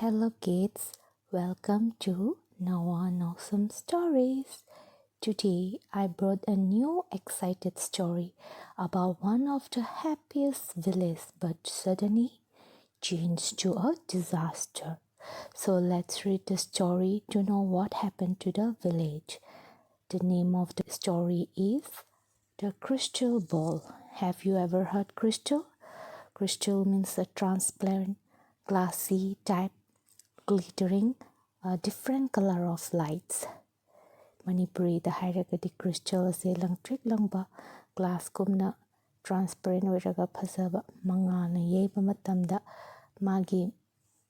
Hello kids, welcome to Noah Awesome Stories. Today I brought a new excited story about one of the happiest villages but suddenly changed to a disaster. So let's read the story to know what happened to the village. The name of the story is The Crystal Ball. Have you ever heard crystal? Crystal means a transparent, glassy type glittering a different color of lights. Manipurida hairagadi crystal ase langtrik langba glass kumna transparent oiraga phazaba mangana yeiba matamda magi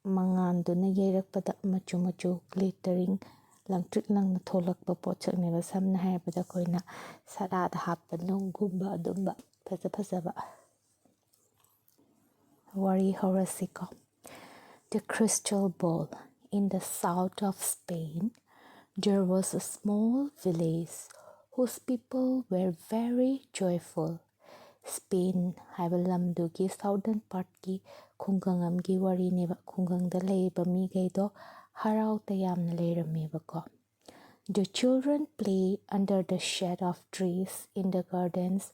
manganduna yeirakpada machu glittering langtrik langna tholakpa pochakneba samna haibada koina sarada happa nungumba adumba phazaba wari horasiko. The Crystal Ball. In the south of Spain, there was a small village whose people were very joyful. Spain haiba lamdugi southern part ki khungangamgi wari neba khungangda leiba migaido harau tayamna leirameba ko. The children play under the shade of trees in the gardens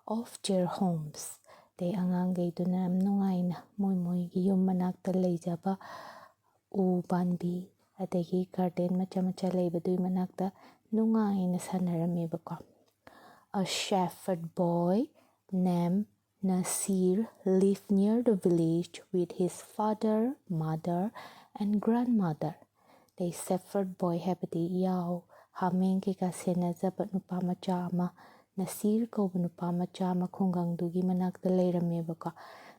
of their homes. They angangaiduna nungaina moi gi yum manakta leijaba u banbi adagi garden macha leibadui manakta nungaina sanarameba ko. A shepherd boy named Nasir lived near the village with his father, mother, and grandmother. The shepherd boy habadi yao hameng kika senazaba nupa macha ama Nasir kauba nupa macha ama khungangdugi manakta leirameba ko.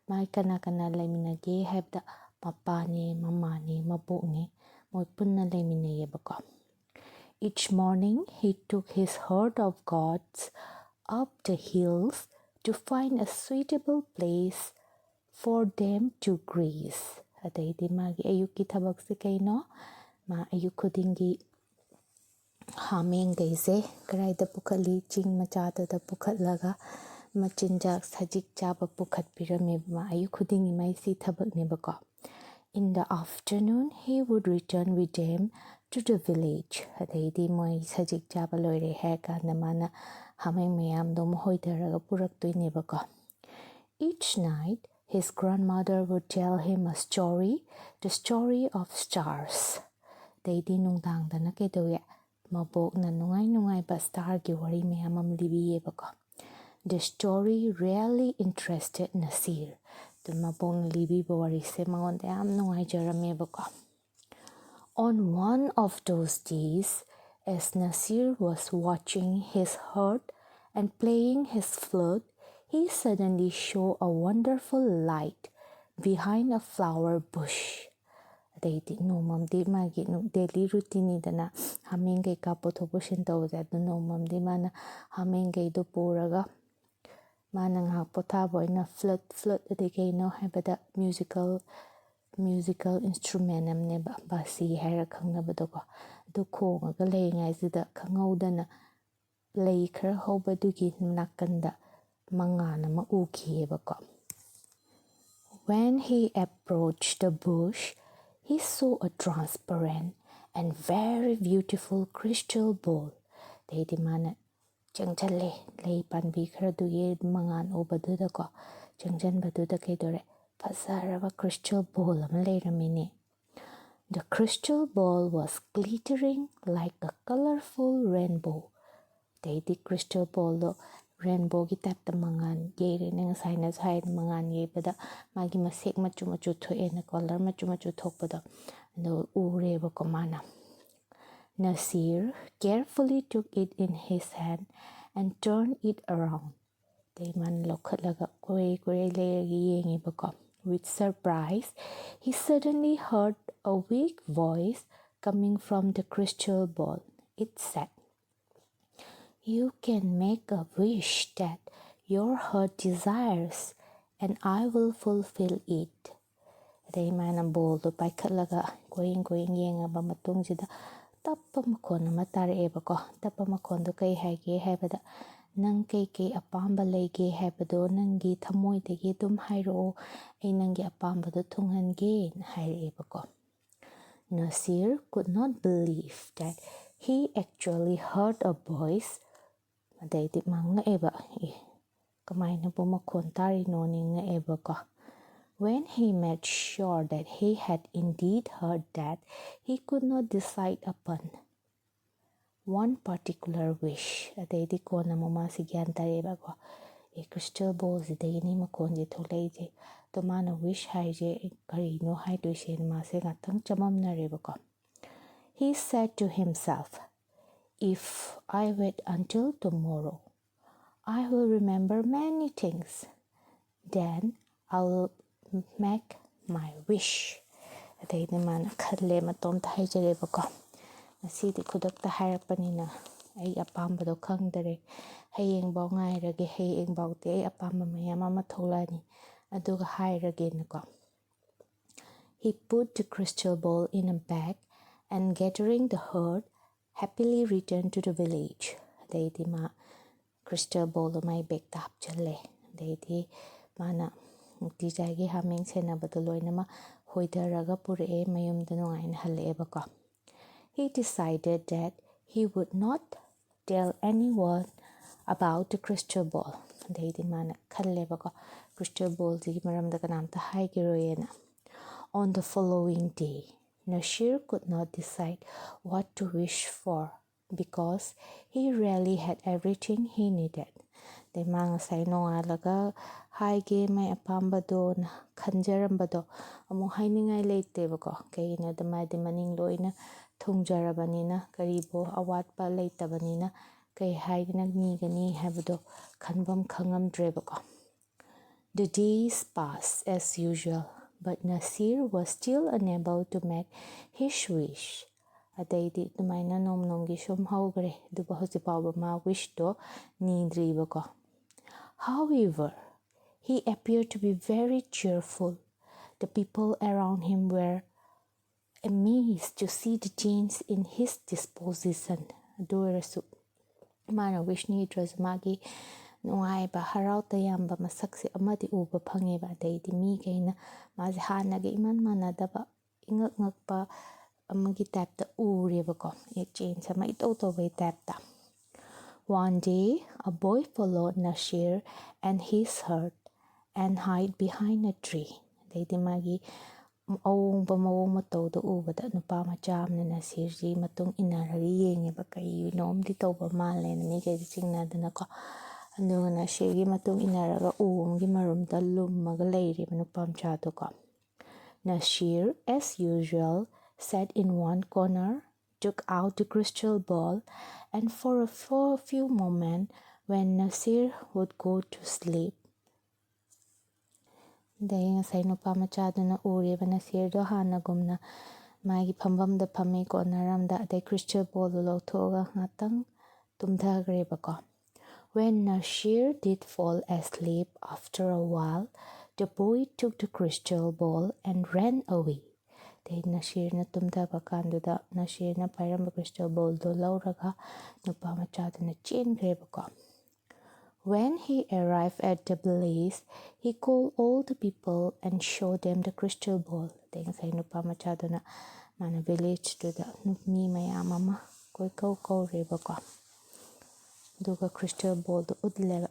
Mai kana leiminage habda mapane, mamane, mabukne moi punna leiminayeba ko. Each morning he took his herd of goats up the hills to find a suitable place for them to graze. Adaydi magi ayuki thabak se kaino ma ayuk khudingi hameng gaise karaida pukhali ching machada da pukhatlaga machinjak sajik chaba pukhat pirame ma ayuk khudingi mai si thabak nebako. In the afternoon he would return with them to the village. Adaydi moi sajik chaba loire heka namana hameng mayam dom hoidaraga puraktuna ko. Each night his grandmother would tell him a story, the story of stars. Daydi nungdangda na kedoya mabok na nungai ba star gi wari mayam am libiyeba ko. The story really interested Nasir. The mabok na libi ba wari se mangonda am nungai jarameba ko. On one of those days, as Nasir was watching his herd and playing his flute, he suddenly saw a wonderful light behind a flower bush. Daily routine dana hamengay ka potobushin tawza do nomamdi mana hamengay do puraga manang potabo na flute adikay no habada musical instrument amne basi haira khangnabado ko do khongaga leingai sida khangawdana lei khara hobadugi nakanda mangana ma ukhiyeba ko. When he approached the bush, he saw a transparent and very beautiful crystal ball. Daydi mana changchale lei panbi khara dugi mangan obaduda ko changjan baduda kaidore phasaraba crystal ball ama leiramine. The crystal ball was glittering like a colorful rainbow. Daydi crystal ball do rainbow gi type ta mangan yere nang saina side mangan yebada magi masek machu thoe na color machu thokpada no ureba ko mana. Nasir carefully took it in his hand and turned it around. They man lokhatlaga kore legi yengeba ko. With surprise, he suddenly heard a weak voice coming from the crystal ball. It said, "You can make a wish that your heart desires, and I will fulfill it." They man a ball to paikatlaga going yengaba matungsida tappa makon matare ko tappa makon do kai hage habada nang kay apamba lege habado nangi thamoy degi dum hairo ay nangi apamba do thunghange haire ko. Nasir could not believe that he actually heard a voice. Adaydi manga'eba kamaina po makhon tarino ni nga'eba ko. When he made sure that he had indeed heard that, he could not decide upon one particular wish. Adaydi ko na mamasi gyan tareba ko. Crystal ball zidayini makhon je thulay to mana wish haije karino hai to shen mase ngatang chamam na reba ko. He said to himself, if I wait until tomorrow, I will remember many things. Then I will make my wish. Adaydi mana khalle matom ta hai jareba ko. Nasidi kudak ta harapanina ay apambado khangdare. Hayeng baw ngairage hayeng baw te ay apamba mayam ama tholani. Aduga hairage nako. He put the crystal ball in a bag and gathering the herd, happily returned to the village. Adaydi ma crystal ball may bag tap chale. Adaydi mana oijage haming senabado loinama hoidaraga pure mayum danungain haleba ko. He decided that he would not tell anyone about the crystal ball. Adaydi mana khalleba ko crystal ball ji maramda kanamta haigiroyena. On the following day, Nasir could not decide what to wish for because he really had everything he needed. De mga say no alaga haige may apambado na kanjarambado among hainingay late bako kay na damadi maning loy na thungjarabanina karibo awat pa late banina kay hay nagnigani habado kanbam khangam drebako. The days passed as usual, but Nasir was still unable to make his wish. Adaydi tumayna nom-nomgi sum haugre duba hosipawba ma wish to nidribako. However, he appeared to be very cheerful. The people around him were amazed to see the change in his disposition. Adurasu mana wish nidras magi nungayba haraw tayamba masaksi amadi uba pangeba adaydi migayna mazi hanage iman manadaba ingak-ngakpa amagi tapta urebako change sama ito-tobay tapta. One day, a boy followed Nasir and his herd and hid behind a tree. Adaydi magi awong pamawong matawdo ubada nupa macham na Nasir ji matung inarari yengeba kay nom di tawba male na migay singnada nako. Ano na siya matong inaraga uong gimarumda lumaga layri manupam chado ko. Nasir, as usual, sat in one corner, took out the crystal ball, and for a few moments, when Nasir would go to sleep, dahil nga sa inupam chado na uri ba Nasir do hanagum na magi pambam da pami ko naramda day crystal ball lo toga ngatang tumdagre ba ko. When Nasir did fall asleep after a while, the boy took the crystal ball and ran away. Then Nasir na tumdaba kanduda Nasir na pairamba crystal ball do lauraga nupa machado na chin grebako. When he arrived at the place, he called all the people and showed them the crystal ball. Then say nupa machado na mana village to the nupmi mayamama koi kau rebako. Duga crystal ball do udleva.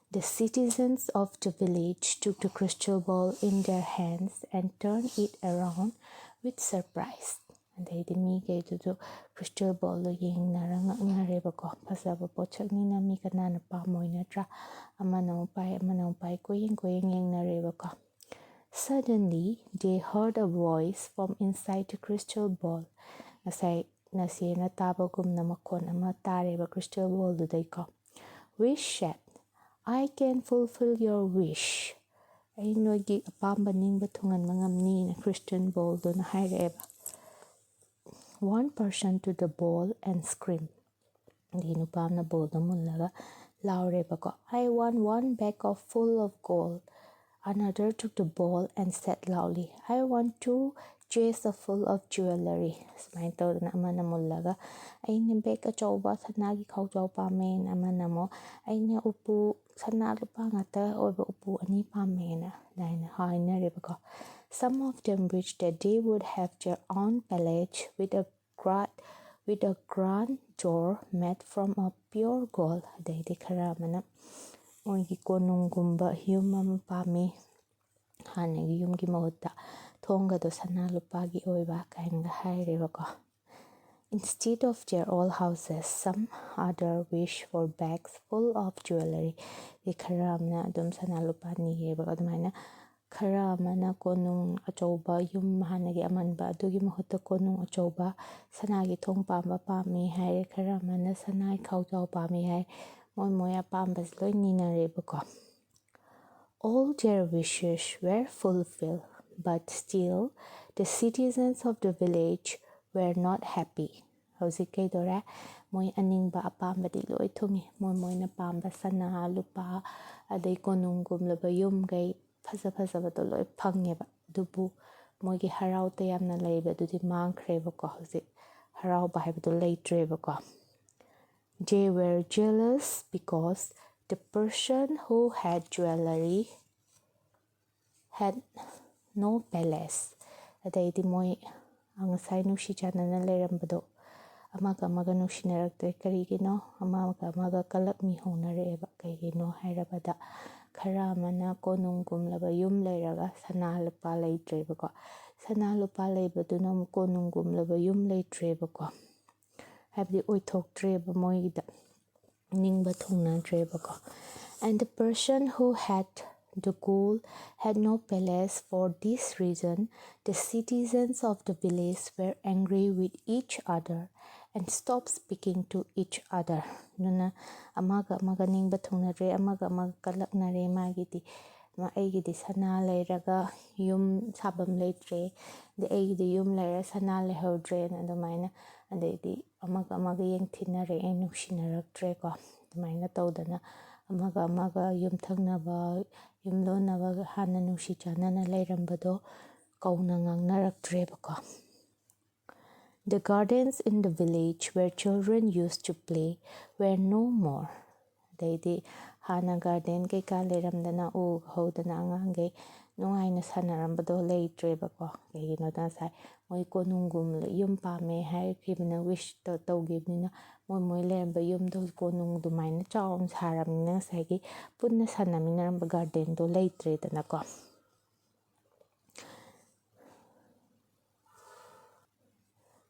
The citizens of the village took the crystal ball in their hands and turned it around with surprise. And they migay to crystal ball do ying naranga ngareba ko pasaba pochak ni na mi kanana pamoy na tra amanong pay koying nareba ko. Suddenly they heard a voice from inside the crystal ball. Asay Nasir na tabagum na makon ama tareba crystal ball do day ko. Wish said, I can fulfill your wish. Ay nogi apamba ning batungan mangam ni na crystal ball do na haireba. One person to the ball and screamed. Di nupam na ball do mulaga laureba ko. I want one bag full of gold. Another took the ball and said loudly, I want 2 chests full of jewelry. Smain to na ama na mulaga. Ay na bag achawba sa nagi kaujaw pamen ama na mo. Ay na upu sa nalupa ngata o upu ani pamen na. Dahil na hain na riba ko. Some of them wished that they would have their own palace with a grand door made from a pure gold. Adaydi khara amana moigi konungumba yum ama pami hanagi yumgi mahutta thongado sana lupagi oiba kainga haireba. Instead of their old houses, some other wish for bags full of jewelry. Di khara amna adum sana lupani yeba adumaina khara amana konung achauba yum hanagi amanba adugi mahutta konung achauba sanagi thong pamba pami hai khara amana sanai khaujau pami hai moi apambas loi ninareba ko. All their wishes were fulfilled, but still the citizens of the village were not happy. Hauzik kaidora moi aningba apambadi loi thumi moina pamba sana lupa adai konungum laba yum gai phasa to loi phangeba dubu moigi harau ta yamna leiba dudi mangkhreba ko hauzik harau ba haibadu leitreba ko. They were jealous because the person who had jewelry had no palace. Adaydi moi angasai nushi chanana leirambado amaga nushinaraktre karigino amaga kalak mi honareeba kaigino hairabada khara amana konungum laba yum leiraga sana lupa leitreba ko. Sana lupa leibaduna konungum laba yum leitreba ko. Habdi oithoktreba moigida ningba thongnadreba ko. And the person who had the gold had no palace. For this reason, the citizens of the village were angry with each other and stopped speaking to each other. Nuna amaga ningba thongnadre amaga kalaknare magidi ma aigidi sana leiraga yum sabam leitre de aigidi yum leira sana lehodre adumaina adaydi amaga yengthinare nusinaraktre ko adumaina tawdana amaga yumthangnaba yumlonaba hana nushi chanana leirambado kauna ngangnaraktreba ko. The gardens in the village where children used to play were no more. Adaydi hana garden ke ka leiramdana u hodana angange nungaina sanarambado leitreba ko kaigino da sai moi konungum yum pame hai kibna wish to tawgibnina moi leramba yum do konung dumaina chaun saramna saigi punna sanaminaramba garden do leitre dana ko.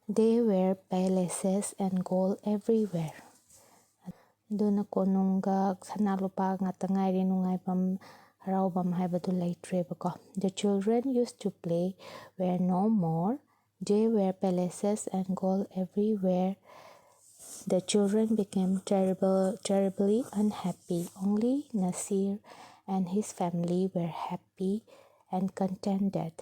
There were palaces and gold everywhere. Duna konunga sana lupa ngata ngairi nungaibam haraubam haibadu leitreba ko. The children used to play were no more. There were palaces and gold everywhere. The children became terribly unhappy. Only Nasir and his family were happy and contented.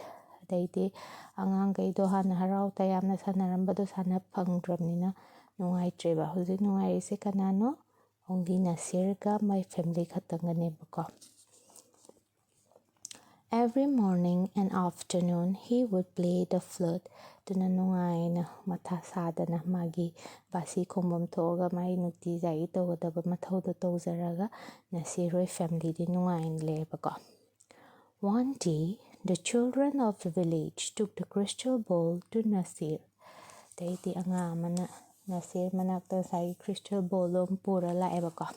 Adaydi angangaido hana harau tayamna sanarambado sana phangdramnina nungaitreba. Huzik nungairise kanano only Nasir ga my family khatanganeba ko. Every morning and afternoon he would play the flute. Tuna nungaina matha sadana magi basi khombam thoga mai nuti jai tawdaba mathauda tawzaraga Nasiroi family di nungain leba ko. One day the children of the village took the crystal bowl to Nasir. Daiti anga mana Nasir manakta sai crystal bowl pura laeba ko.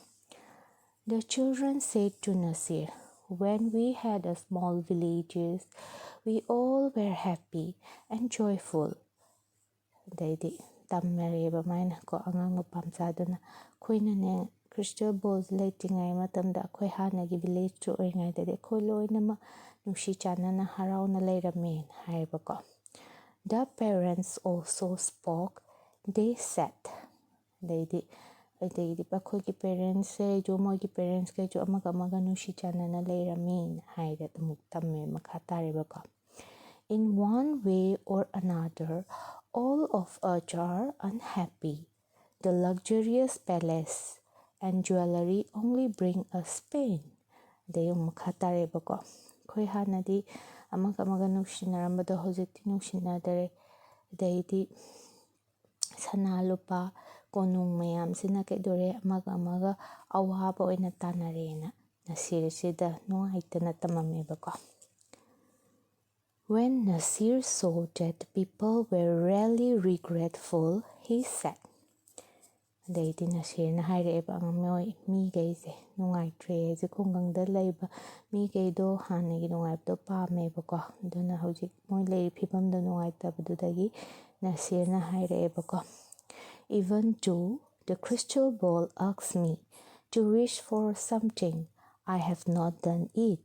The children said to Nasir, when we had a small villages, we all were happy and joyful. Daidi tammareba maina ko angang mapamsaduna khoinane crystal balls leitingai matamda khoi hanagi village to oingai dade khoi loinama nushi chanana harauna leiramen haiba ko. The parents also spoke. They said, daidi pakhogi parents jo mogi parents ke jo amaga nushi chanana leiramen haida tamuk tamme makhatareba ko. In one way or another, all of us are unhappy. The luxurious palace and jewelry only bring us pain. Dayum makhatareba ko. Khoi hanadi amaga nushinarambado hojikti nushinadare. Daidi sana lupa konung mayam sina kaidore amaga awaba oina tanarena Nasir sida nungaitana tamameba ko. When Nasir saw that the people were really regretful, he said, ꯑꯗꯩꯗꯤ ꯅꯁꯤꯔꯅ ꯍꯥꯏꯔꯛꯑꯦꯕ ꯃꯤꯈꯩꯁꯦ ꯅꯨꯡꯉꯥꯏꯇ꯭ꯔꯦ ꯍꯧꯖꯤꯛ ꯈꯨꯡꯒꯪꯗ ꯂꯩꯕ ꯃꯤꯈꯩꯗꯣ ꯍꯥꯟꯅꯒꯤ ꯅꯨꯡꯉꯥꯏꯕꯗꯣ ꯄꯥꯝꯃꯦꯕꯀꯣ ꯑꯗꯨꯅ ꯍꯧꯖꯤꯛ ꯃꯣꯏ ꯂꯩꯔꯤꯕ ꯐꯤꯕꯝꯗꯣ ꯅꯨꯡꯉꯥꯏꯇꯕꯗꯨꯗꯒꯤ ꯅꯁꯤꯔꯅ ꯍꯥꯏꯔꯛꯑꯦꯕꯀꯣ Even though the crystal ball asks me to wish for something, I have not done it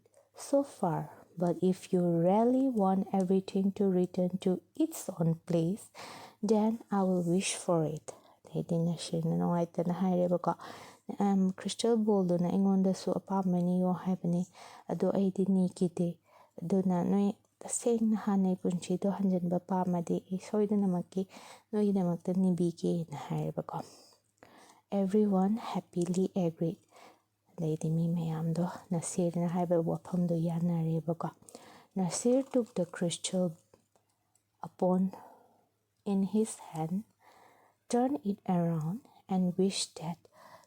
so far. But if you really want everything to return to its own place, then I will wish for it. ꯑꯗꯩꯗꯤ ꯅꯁꯤꯔꯅ ꯅꯨꯡꯉꯥꯏꯇꯅ ꯍꯥꯏꯔꯦꯕꯀꯣ crystal ꯕꯣꯜꯗꯨꯅ ꯑꯩꯉꯣꯟꯗꯁꯨ ꯑꯄꯥꯝꯕꯅꯤꯌꯣ ꯍꯥꯏꯕꯅꯤ ꯑꯗꯣ ꯑꯩꯗꯤ ꯅꯤꯈꯤꯗꯦ ꯑꯗꯨꯅ ꯅꯣꯏ ꯇꯁꯦꯡꯅ ꯍꯥꯟꯅꯩ ꯄꯨꯟꯁꯤꯗꯣ ꯍꯟꯖꯤꯟꯕ ꯄꯥꯝꯃꯗꯤ ꯑꯩ ꯁꯣꯏꯗꯅꯃꯛꯀꯤ ꯅꯣꯏꯒꯤꯗꯃꯛꯇ ꯅꯤꯕꯤꯒꯦꯅ ꯍꯥꯏꯔꯦꯕꯀꯣ Everyone happily agreed. ꯑꯗꯩꯗꯤ ꯃꯤ ꯃꯌꯥꯝꯗꯣ ꯅꯁꯤꯔꯅ ꯍꯥꯏꯕ ꯋꯥꯐꯝꯗꯣ ꯌꯥꯅꯔꯦꯕꯀꯣ Nasir took the crystal upon in his hand, turned it around, and wished that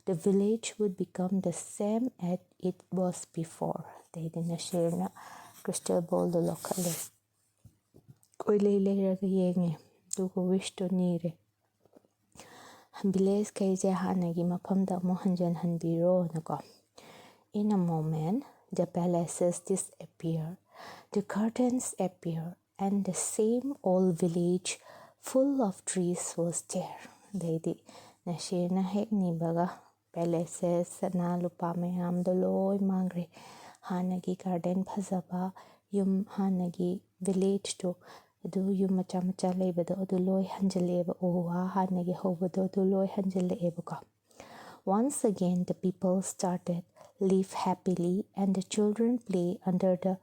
the village would become the same as it was before. ꯑꯗꯩꯗꯤ ꯅꯁꯤꯔꯅ crystal ballꯗꯣ ꯂꯧꯈꯠꯂꯦ ꯀꯣꯏꯂꯩ ꯂꯩꯔꯒ ꯌꯦꯡꯉꯦ ꯑꯗꯨꯒ ꯋꯤꯁꯇꯣ ꯅꯤꯔꯦ ꯚꯤꯂꯦꯖ ꯈꯩꯁꯦ ꯍꯥꯟꯅꯒꯤ ꯃꯐꯝꯗ ꯑꯃꯨꯛ ꯍꯟꯖꯤꯟꯍꯟꯕꯤꯔꯣꯅꯀꯣ In a moment, the palaces disappear, the gardens appear, and the same old village full of trees was there. ꯑꯗꯩꯗꯤ ꯅꯁꯤꯔꯅ ꯍꯦꯛ ꯅꯤꯕꯒ palaces ꯁꯅꯥ ꯂꯨꯄꯥ ꯃꯌꯥꯝꯗꯣ ꯂꯣꯏ ꯃꯥꯡꯈ꯭ꯔꯦ ꯍꯥꯟꯅꯒꯤ ꯒꯥꯔꯗꯦꯟ ꯐꯖꯕ ꯌꯨꯝ ꯍꯥꯟꯅꯒꯤ ꯚꯤꯂꯦꯖꯇꯣ ꯑꯗꯨ ꯌꯨꯝ ꯃꯆꯥ ꯃꯆꯥ ꯂꯩꯕꯗꯣ ꯑꯗꯨ ꯂꯣꯏ ꯍꯟꯖꯤꯜꯂꯛꯑꯦꯕ ꯎ ꯋꯥ ꯍꯥꯟꯅꯒꯤ ꯍꯧꯕꯗꯣ ꯑꯗꯨ ꯂꯣꯏ ꯍꯟꯖꯤꯜꯂꯛꯑꯦꯕꯀꯣ Once again the people started live happily and the children play under the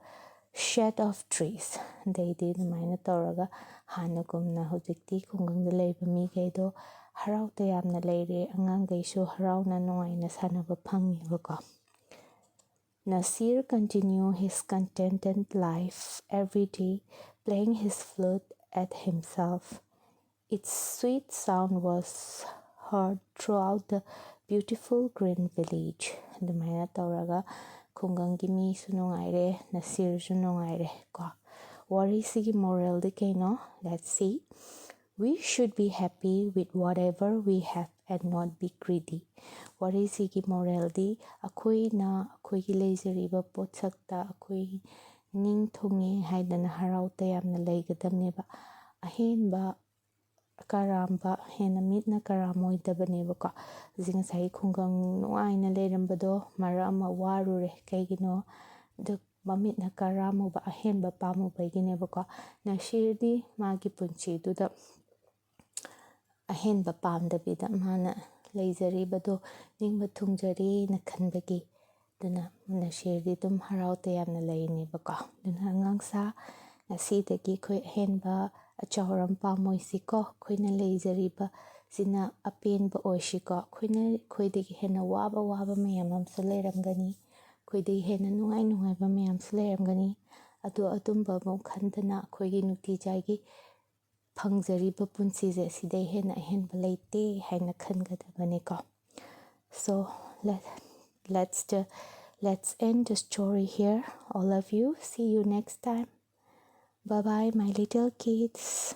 shade of trees. ꯑꯗꯩꯗꯤ ꯑꯗꯨꯃꯥꯏꯅ ꯇꯧꯔꯒ ꯍꯥꯟꯅꯒꯨꯝꯅ ꯍꯧꯖꯤꯛꯇꯤ ꯈꯨꯡꯒꯪꯗ ꯂꯩꯕ ꯃꯤꯈꯩꯗꯣ ꯍꯔꯥꯎ ꯇꯌꯥꯝꯅ ꯂꯩꯔꯦ ꯑꯉꯥꯡꯈꯩꯁꯨ ꯍꯔꯥꯎꯅ ꯅꯨꯡꯉꯥꯏꯅ ꯁꯥꯟꯅꯕ ꯐꯪꯉꯦꯕꯀோ Nasir continued his contented life every day, playing his flute at himself. Its sweet sound was heard throughout the beautiful green village. ꯑꯗꯨꯃꯥꯏꯅ ꯇꯧꯔꯒ ꯈꯨꯡꯒꯪꯒꯤ ꯃꯤꯁꯨ ꯅꯨꯡꯉꯥꯏꯔꯦ ꯅꯁꯤꯔꯁꯨ ꯅꯨꯡꯉꯥꯏꯔꯦ ꯀꯣ ꯋꯥꯔꯤꯁꯤꯒꯤ ꯃꯣꯔꯦꯜꯗꯤ ꯀꯩꯅꯣ Let's see. We should be happy with whatever we have and not be greedy. ꯋꯥꯔꯤꯁꯤꯒꯤ ꯃꯣꯔꯦꯜꯗꯤ ꯑꯩꯈꯣꯏꯅ ꯑꯩꯈꯣꯏꯒꯤ ꯂꯩꯖꯔꯤꯕ ꯄꯣꯠꯁꯛꯇ ꯑꯩꯈꯣꯏ ꯅꯤꯡ ꯊꯨꯡꯉꯦ ꯍꯥꯏꯗꯅ ꯍꯔꯥꯎ ꯇꯌꯥꯝꯅ ꯂꯩꯒꯗꯕꯅꯦꯕ ꯑꯍꯦꯟꯕ ꯀꯔꯥꯝꯕ ꯍꯦꯟꯅ ꯃꯤꯠꯅ ꯀꯔꯥꯝꯃꯣꯏꯗꯕꯅꯦꯕꯀꯣ ꯍꯧꯖꯤꯛ ꯉꯁꯥꯏ ꯈꯨꯡꯒꯪ ꯅꯨꯡꯉꯥꯏꯅ ꯂꯩꯔꯝꯕꯗꯣ ꯃꯔꯛ ꯑꯃ ꯋꯥꯔꯨꯔꯦ ꯀꯩꯒꯤꯅꯣ ꯑꯗꯨ ꯃꯃꯤꯠꯅ ꯀꯔꯥꯝꯃꯨꯕ ꯑꯍꯦꯟꯕ ꯄꯥꯝꯃꯨꯕꯒꯤꯅꯦꯕꯀꯣ ꯅꯁꯤꯔꯗꯤ ꯃꯥꯒꯤ ꯄꯨꯟꯁꯤꯗꯨꯗ ꯑꯍꯦꯟꯕ ꯄꯥꯝꯗꯕꯤꯗ ꯃꯥꯅ ꯂꯩꯖꯔꯤꯕꯗꯣ ꯅꯤꯡꯕ ꯊꯨꯡꯖꯔꯦꯅ ꯈꯟꯕꯒꯤ ꯑꯗꯨꯅ ꯅꯁꯤꯔꯗꯤ ꯑꯗꯨꯝ ꯍꯔꯥꯎ ꯇꯌꯥꯝꯅ ꯂꯩꯅꯦꯕꯀꯣ ꯑꯗꯨꯅ ꯑꯉꯥꯡꯁꯥ ꯉꯁꯤꯗꯒꯤ ꯑꯩꯈꯣꯏ ꯑꯍꯦꯟꯕ ꯑꯆꯥꯎꯔꯝ ꯄꯥꯝꯃꯣꯏꯁꯤꯀꯣ ꯑꯩꯈꯣꯏꯅ ꯂꯩꯖꯔꯤꯕ ꯁꯤꯅ ꯑꯄꯦꯟꯕ ꯑꯣꯏꯁꯤꯀꯣ ꯑꯩꯈꯣꯏꯗꯒꯤ ꯍꯦꯟꯅ ꯋꯥꯕ ꯃꯌꯥꯝ ꯑꯃꯁꯨ ꯂꯩꯔꯝꯒꯅꯤ ꯑꯩꯈꯣꯏꯗꯒꯤ ꯍꯦꯟꯅ ꯅꯨꯡꯉꯥꯏꯕ ꯃꯌꯥꯝꯁꯨ ꯂꯩꯔꯝꯒꯅꯤ ꯑꯗꯣ ꯑꯗꯨꯝꯕ ꯑꯃ ꯈꯟꯗꯅ ꯑꯩꯈꯣꯏꯒꯤ ꯅꯨꯡꯇꯤꯖꯥꯏꯒꯤ ꯐꯪꯖꯔꯤꯕ ꯄꯨꯟꯁꯤꯁꯦ ꯁꯤꯗꯩ ꯍꯦꯟꯅ ꯑꯍꯦꯟꯕ ꯂꯩꯇꯦ ꯍꯥꯏꯅ ꯈꯟꯒꯗꯕꯅꯤꯀꯣ So let's end the story here. All of you, see you next time. Bye bye, my little kids.